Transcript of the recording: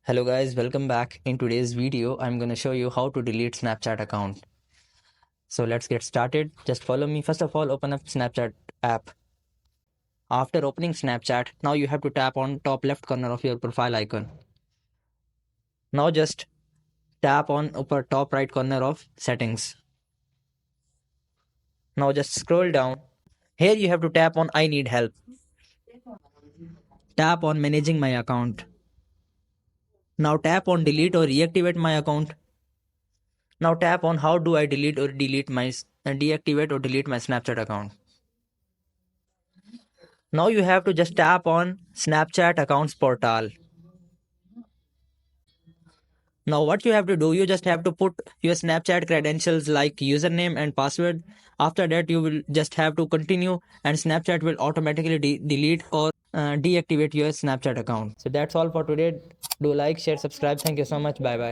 Hello guys, welcome back. In today's video, I'm going to show you how to delete Snapchat account. So let's get started. Just follow me. First of all, open up Snapchat app. After opening Snapchat, now you have to tap on top left corner of your profile icon. Now just tap on upper top right corner of settings. Now just scroll down. Here you have to tap on I need help. Tap on managing my account. Now tap on delete or reactivate my account. Now tap on how do I deactivate or delete my Snapchat account. Now you have to just tap on Snapchat accounts portal. Now what you have to do, you just have to put your Snapchat credentials like username and password. After that you will just have to continue and Snapchat will automatically delete or deactivate your Snapchat account. So that's all for today. Do like, share, subscribe. Thank you so much. Bye bye.